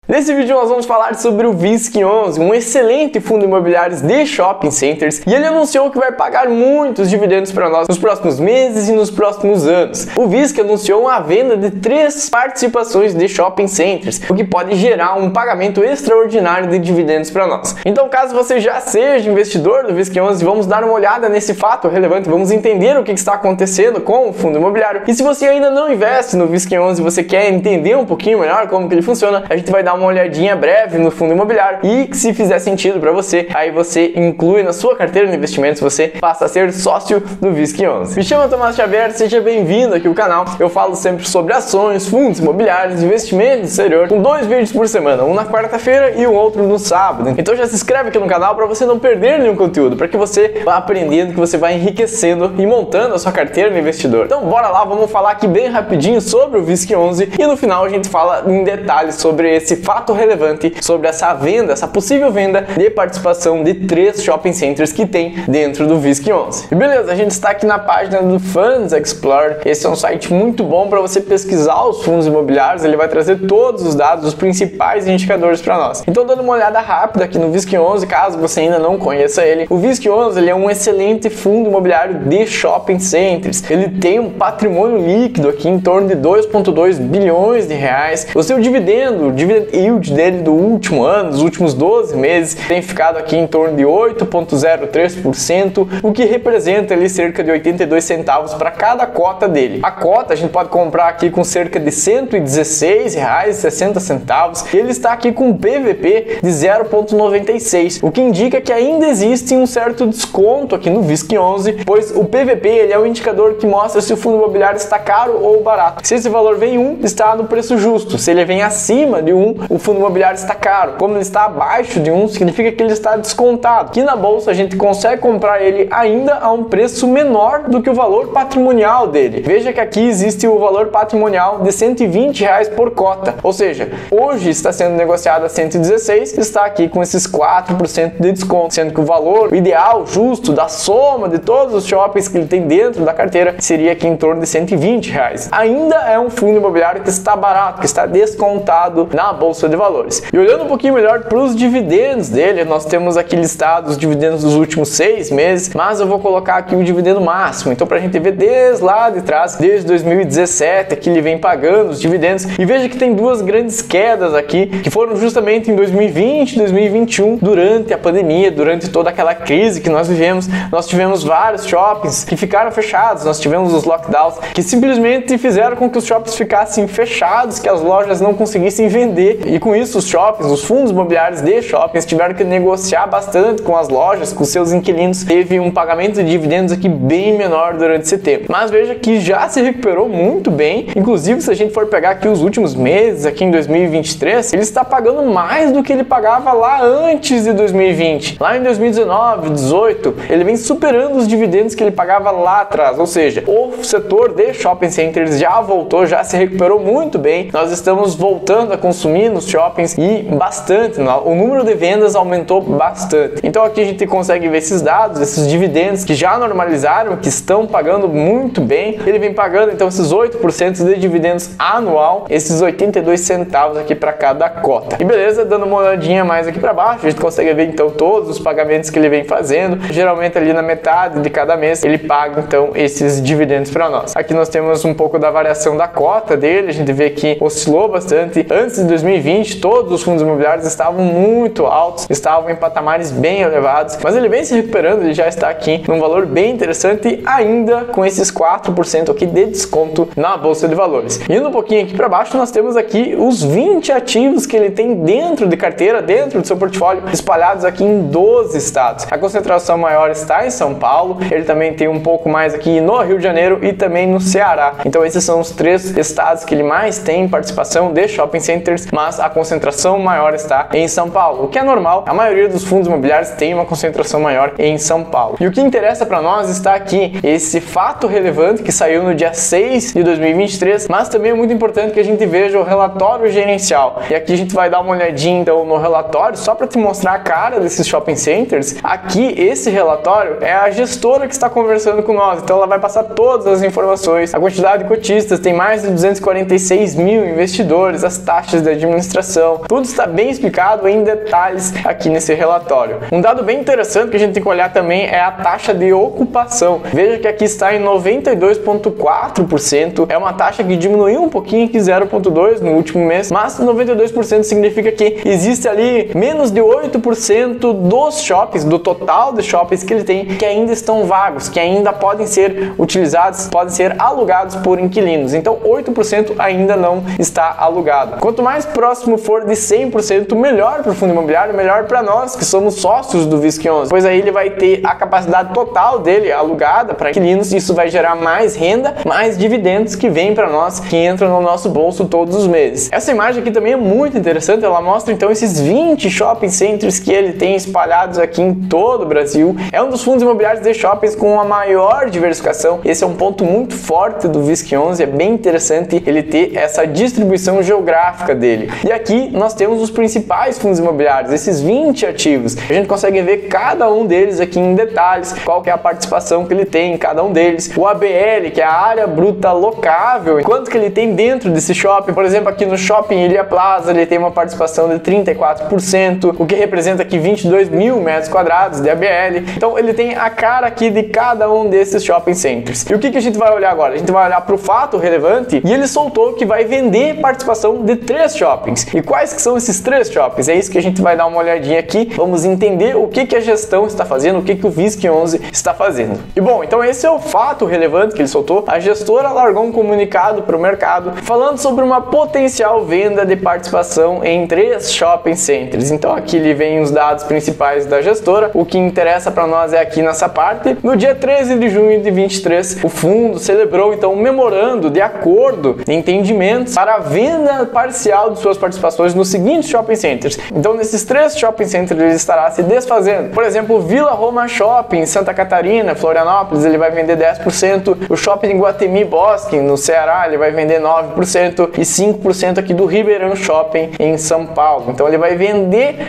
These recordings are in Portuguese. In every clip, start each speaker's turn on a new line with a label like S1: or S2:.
S1: Nesse vídeo nós vamos falar sobre o VISC11, um excelente fundo imobiliário de shopping centers, e ele anunciou que vai pagar muitos dividendos para nós nos próximos meses e nos próximos anos. O VISC anunciou a venda de 3 participações de shopping centers, o que pode gerar um pagamento extraordinário de dividendos para nós. Então, caso você já seja investidor do VISC11, vamos dar uma olhada nesse fato relevante, vamos entender o que está acontecendo com o fundo imobiliário. E se você ainda não investe no VISC11 e você quer entender um pouquinho melhor como que ele funciona, a gente vai dar uma olhadinha breve no fundo imobiliário e, se fizer sentido para você, aí você inclui na sua carteira de investimentos, você passa a ser sócio do VISC11. Me chamo Tomás Xavier, seja bem-vindo aqui ao canal. Eu falo sempre sobre ações, fundos imobiliários, investimentos no exterior, com 2 vídeos por semana, um na quarta-feira e o outro no sábado. Então já se inscreve aqui no canal para você não perder nenhum conteúdo, para que você vá aprendendo, que você vá enriquecendo e montando a sua carteira de investidor. Então bora lá, vamos falar aqui bem rapidinho sobre o VISC11 e no final a gente fala em detalhes sobre esse fato relevante, sobre essa venda, essa possível venda de participação de 3 shopping centers que tem dentro do VISC11. E beleza, a gente está aqui na página do Funds Explorer. Esse é um site muito bom para você pesquisar os fundos imobiliários, ele vai trazer todos os dados, os principais indicadores para nós. Então, dando uma olhada rápida aqui no VISC11, caso você ainda não conheça ele, o VISC11 ele é um excelente fundo imobiliário de shopping centers. Ele tem um patrimônio líquido aqui em torno de 2,2 bilhões de reais. O seu dividend yield dele do último ano, dos últimos 12 meses, tem ficado aqui em torno de 8,03%, o que representa ali cerca de 82 centavos para cada cota dele. A cota a gente pode comprar aqui com cerca de R$ 116,60. Ele está aqui com um PVP de 0,96, o que indica que ainda existe um certo desconto aqui no VISC11, pois o PVP ele é um indicador que mostra se o fundo imobiliário está caro ou barato. Se esse valor vem 1, está no preço justo. Se ele vem acima de 1, o fundo imobiliário está caro. Como ele está abaixo de 1, significa que ele está descontado. Aqui na bolsa a gente consegue comprar ele ainda a um preço menor do que o valor patrimonial dele. Veja que aqui existe o valor patrimonial de R$ 120 por cota, ou seja, hoje está sendo negociado a 116, está aqui com esses 4% de desconto, sendo que o valor ideal, justo, da soma de todos os shoppings que ele tem dentro da carteira seria aqui em torno de R$ 120. Ainda é um fundo imobiliário que está barato, que está descontado na bolsa de valores. E olhando um pouquinho melhor para os dividendos dele, nós temos aqui listados os dividendos dos últimos 6 meses, mas eu vou colocar aqui o dividendo máximo. Então, para a gente ver desde lá de trás, desde 2017, que ele vem pagando os dividendos, e veja que tem 2 grandes quedas aqui, que foram justamente em 2020 e 2021, durante a pandemia, durante toda aquela crise que nós vivemos. Nós tivemos vários shoppings que ficaram fechados, nós tivemos os lockdowns que simplesmente fizeram com que os shoppings ficassem fechados, que as lojas não conseguissem vender, e com isso os shoppings, os fundos imobiliários de shoppings tiveram que negociar bastante com as lojas, com seus inquilinos. Teve um pagamento de dividendos aqui bem menor durante esse tempo, mas veja que já se recuperou muito bem. Inclusive, se a gente for pegar aqui os últimos meses, aqui em 2023, ele está pagando mais do que ele pagava lá antes de 2020. Lá em 2019, 2018, ele vem superando os dividendos que ele pagava lá atrás, ou seja, o setor de shopping centers já voltou, já se recuperou muito bem. Nós estamos voltando a consumir nos shoppings e bastante, o número de vendas aumentou bastante. Então aqui a gente consegue ver esses dados, esses dividendos que já normalizaram, que estão pagando muito bem. Ele vem pagando então esses 8% de dividendos anual, esses 82 centavos aqui para cada cota. E beleza, dando uma olhadinha mais aqui para baixo, a gente consegue ver então todos os pagamentos que ele vem fazendo. Geralmente ali na metade de cada mês ele paga então esses dividendos para nós. Aqui nós temos um pouco da variação da cota dele, a gente vê que oscilou bastante. Antes de 2020, todos os fundos imobiliários estavam muito altos, estavam em patamares bem elevados, mas ele vem se recuperando, ele já está aqui num valor bem interessante, ainda com esses 4% aqui de desconto na bolsa de valores. Indo um pouquinho aqui para baixo, nós temos aqui os 20 ativos que ele tem dentro de carteira, dentro do seu portfólio, espalhados aqui em 12 estados. A concentração maior está em São Paulo, ele também tem um pouco mais aqui no Rio de Janeiro e também no Ceará. Então esses são os 3 estados que ele mais tem participação de shopping centers, mas a concentração maior está em São Paulo, o que é normal. A maioria dos fundos imobiliários tem uma concentração maior em São Paulo. E o que interessa para nós está aqui esse fato relevante que saiu no dia 6 de 2023, mas também é muito importante que a gente veja o relatório gerencial. E aqui a gente vai dar uma olhadinha então no relatório, só para te mostrar a cara desses shopping centers. Aqui esse relatório é a gestora que está conversando com nós, então ela vai passar todas as informações, a quantidade de cotistas, tem mais de 246 mil investidores, as taxas de administração administração. Tudo está bem explicado em detalhes aqui nesse relatório. Um dado bem interessante que a gente tem que olhar também é a taxa de ocupação. Veja que aqui está em 92,4%. É uma taxa que diminuiu um pouquinho, aqui 0,2% no último mês, mas 92% significa que existe ali menos de 8% dos shoppings, do total de shoppings que ele tem, que ainda estão vagos, que ainda podem ser utilizados, podem ser alugados por inquilinos. Então 8% ainda não está alugado. Quanto mais próximo for de 100%, melhor para o fundo imobiliário, melhor para nós que somos sócios do VISC11, pois aí ele vai ter a capacidade total dele alugada para inquilinos. Isso vai gerar mais renda, mais dividendos que vem para nós, que entram no nosso bolso todos os meses. Essa imagem aqui também é muito interessante. Ela mostra então esses 20 shopping centers que ele tem espalhados aqui em todo o Brasil. É um dos fundos imobiliários de shoppings com a maior diversificação. Esse é um ponto muito forte do VISC11. É bem interessante ele ter essa distribuição geográfica dele. E aqui nós temos os principais fundos imobiliários, esses 20 ativos. A gente consegue ver cada um deles aqui em detalhes, qual que é a participação que ele tem em cada um deles. O ABL, que é a área bruta locável, quanto que ele tem dentro desse shopping. Por exemplo, aqui no Shopping Ilha Plaza, ele tem uma participação de 34%, o que representa aqui 22 mil metros quadrados de ABL. Então ele tem a cara aqui de cada um desses shopping centers. E o que a gente vai olhar agora? A gente vai olhar para o fato relevante, e ele soltou que vai vender participação de 3 shoppings. E quais que são esses 3 shoppings? É isso que a gente vai dar uma olhadinha aqui. Vamos entender o que a gestão está fazendo, o que o VISC11 está fazendo. E bom, então esse é o fato relevante que ele soltou. A gestora largou um comunicado para o mercado falando sobre uma potencial venda de participação em 3 shopping centers. Então aqui ele vem os dados principais da gestora. O que interessa para nós é aqui nessa parte. No dia 13 de junho de 23, o fundo celebrou então um memorando de acordo de entendimentos para a venda parcial de suas participações nos seguintes shopping centers. Então nesses 3 shopping centers ele estará se desfazendo. Por exemplo, Vila Roma Shopping em Santa Catarina, Florianópolis, ele vai vender 10%. O Shopping Iguatemi Bosque no Ceará, ele vai vender 9% e 5% aqui do Ribeirão Shopping em São Paulo. Então ele vai vender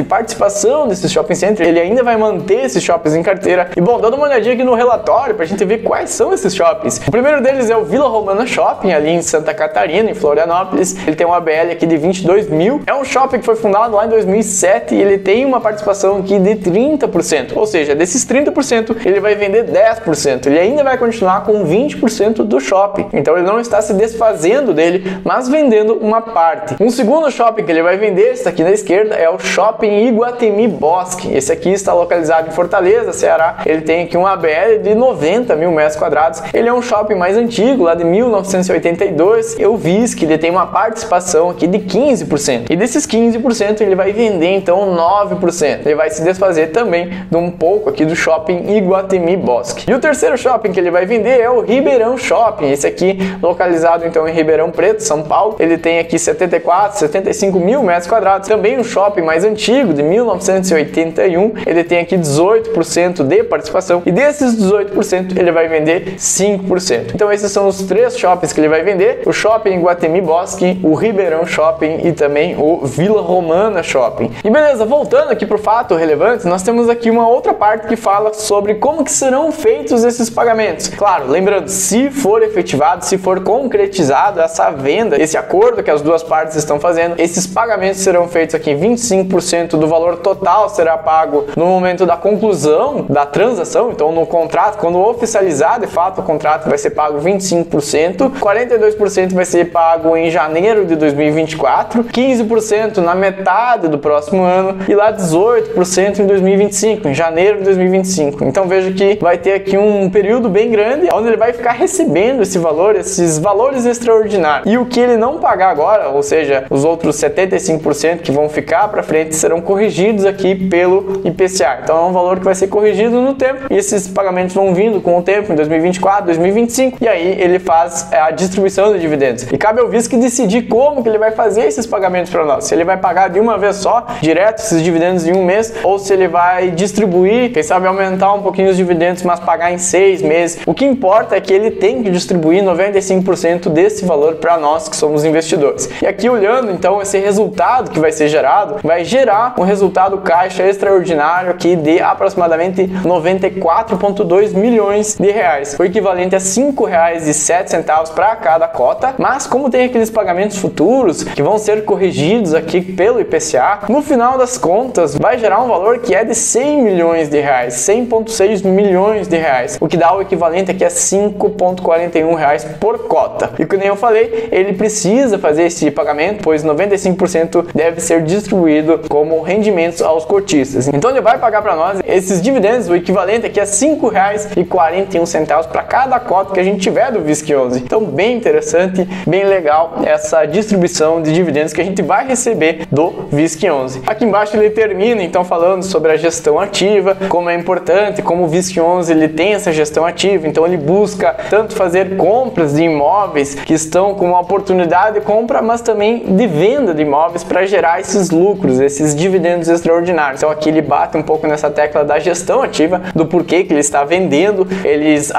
S1: participação desses shopping centers. Ele ainda vai manter esses shoppings em carteira. E bom, dando uma olhadinha aqui no relatório pra gente ver quais são esses shoppings. O primeiro deles é o Vila Romana Shopping ali em Santa Catarina, em Florianópolis. Ele tem um ABL aqui de 22 mil. É um shopping que foi fundado lá em 2007 e ele tem uma participação aqui de 30%. Ou seja, desses 30% ele vai vender 10%. Ele ainda vai continuar com 20% do shopping. Então ele não está se desfazendo dele, mas vendendo uma parte. Um segundo shopping que ele vai vender, esse aqui na esquerda, é o Shopping Iguatemi Bosque. Esse aqui está localizado em Fortaleza, Ceará. Ele tem aqui um ABL de 90 mil metros quadrados. Ele é um shopping mais antigo, lá de 1982. Eu vi que ele tem uma participação aqui de 15%. E desses 15% ele vai vender então 9%. Ele vai se desfazer também de um pouco aqui do Shopping Iguatemi Bosque. E o terceiro shopping que ele vai vender é o Ribeirão Shopping. Esse aqui localizado então em Ribeirão Preto, São Paulo. Ele tem aqui 75 mil metros quadrados. Também um shopping mais antigo, de 1981. Ele tem aqui 18% de participação. E desses 18% ele vai vender 5%. Então esses são os 3 shoppings que ele vai vender. O Shopping Iguatemi Bosque, o Ribeirão Shopping e também o Vila Romana Shopping. E beleza, voltando aqui para o fato relevante, nós temos aqui uma outra parte que fala sobre como que serão feitos esses pagamentos. Claro, lembrando, se for efetivado, se for concretizado essa venda, esse acordo que as duas partes estão fazendo, esses pagamentos serão feitos aqui, 25% do valor total será pago no momento da conclusão da transação. Então no contrato, quando oficializar de fato o contrato, vai ser pago 25%, 42% vai ser pago em janeiro de 2024, 15% na metade do próximo ano e lá 18% em 2025, em janeiro de 2025. Então veja que vai ter aqui um período bem grande onde ele vai ficar recebendo esse valor, esses valores extraordinários. E o que ele não pagar agora, ou seja, os outros 75% que vão ficar para frente, serão corrigidos aqui pelo IPCA. Então é um valor que vai ser corrigido no tempo e esses pagamentos vão vindo com o tempo, em 2024, 2025, e aí ele faz a distribuição de dividendos. E cabe ao VISC decidir como que ele vai fazer esses pagamentos para nós. Se ele vai pagar de uma vez só, direto esses dividendos em um mês, ou se ele vai distribuir, quem sabe aumentar um pouquinho os dividendos, mas pagar em 6 meses. O que importa é que ele tem que distribuir 95% desse valor para nós que somos investidores. E aqui olhando então esse resultado que vai ser gerado, vai gerar um resultado caixa extraordinário aqui de aproximadamente 94,2 milhões de reais, o equivalente a R$ 5,07 para cada cota. Mas como tem aqueles pagamentos futuros que vão ser corrigidos aqui pelo IPCA, no final das contas vai gerar um valor que é de 100 milhões de reais, 100,6 milhões de reais, o que dá o equivalente aqui a 5,41 reais por cota. E como eu falei, ele precisa fazer esse pagamento, pois 95% deve ser distribuído como rendimentos aos cotistas. Então ele vai pagar para nós esses dividendos, o equivalente aqui a R$ 5,41 para cada cota que a gente tiver do VISC11. Então bem interessante, bem legal essa distribuição de dividendos que a gente vai receber do VISC11. Aqui embaixo ele termina então falando sobre a gestão ativa, como é importante, como o VISC11 ele tem essa gestão ativa, então ele busca tanto fazer compras de imóveis que estão com uma oportunidade de compra, mas também de venda de imóveis para gerar esses lucros, esses dividendos extraordinários. Então aqui ele bate um pouco nessa tecla da gestão ativa, do porquê que ele está vendendo. Eles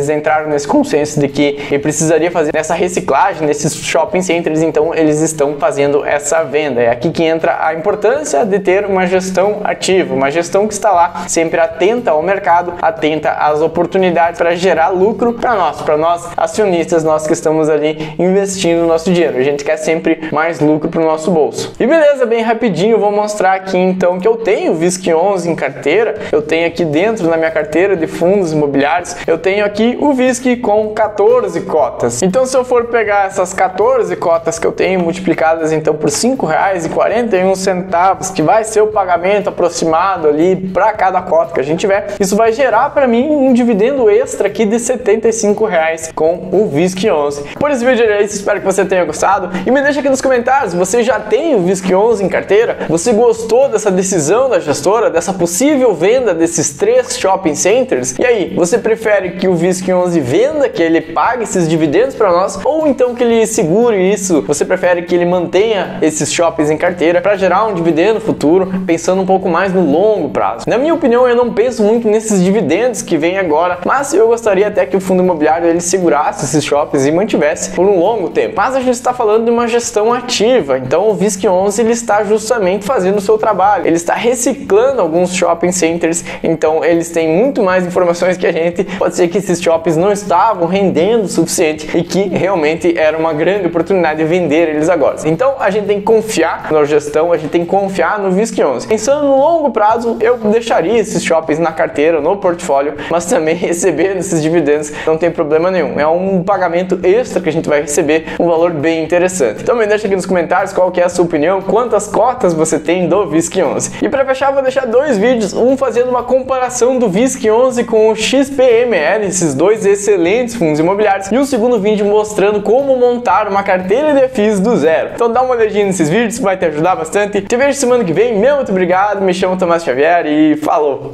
S1: entraram nesse consenso de que ele precisaria fazer essa reciclagem nesses shopping centers, então eles estão fazendo essa venda. É aqui que entra a importância de ter uma gestão ativa, uma gestão que está lá sempre atenta ao mercado, atenta às oportunidades para gerar lucro para nós acionistas, nós que estamos ali investindo o nosso dinheiro. A gente quer sempre mais lucro para o nosso bolso. E beleza, bem rapidinho, vou mostrar aqui então que eu tenho o VISC11 em carteira. Eu tenho aqui dentro na minha carteira de fundos imobiliários, eu tenho aqui o VISC com 14 cotas. Então se eu for pegar essas 14 cotas que eu tenho multiplicadas então por R$ 5,41, que vai ser o pagamento aproximado ali para cada cota que a gente tiver, isso vai gerar para mim um dividendo extra aqui de R$ 75 com o VISC11. Por esse vídeo era isso, espero que você tenha gostado e me deixa aqui nos comentários, você já tem o VISC11 em carteira? Você gostou dessa decisão da gestora, dessa possível venda desses 3 shopping centers? E aí, você prefere que o VISC11 venda, que ele pague esses dividendos para nós, ou então que ele segure isso? Você prefere que ele mantenha esses shoppings em carteira para gerar um dividendo futuro, pensando um pouco mais no longo prazo? Na minha opinião, eu não penso muito nesses dividendos que vem agora, mas eu gostaria até que o fundo imobiliário ele segurasse esses shoppings e mantivesse por um longo tempo. Mas a gente está falando de uma gestão ativa, então o VISC11 ele está justamente fazendo o seu trabalho, ele está reciclando alguns shopping centers, então eles têm muito mais informações que a gente. Pode ser que esses shoppings não estavam rendendo o suficiente e que realmente era uma grande oportunidade de vender eles agora. Então a gente tem que confiar na gestão, a gente tem que confiar no VISC11. Pensando no longo prazo, eu deixaria esses shoppings na carteira, no portfólio, mas também recebendo esses dividendos não tem problema nenhum. É um pagamento extra que a gente vai receber, um valor bem interessante. Então me deixa aqui nos comentários qual que é a sua opinião, quantas cotas você tem do VISC11. E para fechar, vou deixar 2 vídeos, um fazendo uma comparação do VISC11 com o XPML, esses 2 excelentes fundos imobiliários, e um segundo vídeo mostrando como montar uma carteira de FIIs do zero. Então dá uma olhadinha nesses vídeos, vai te ajudar bastante. Te vejo semana que vem, muito obrigado, me chamo Tomás Xavier e falou!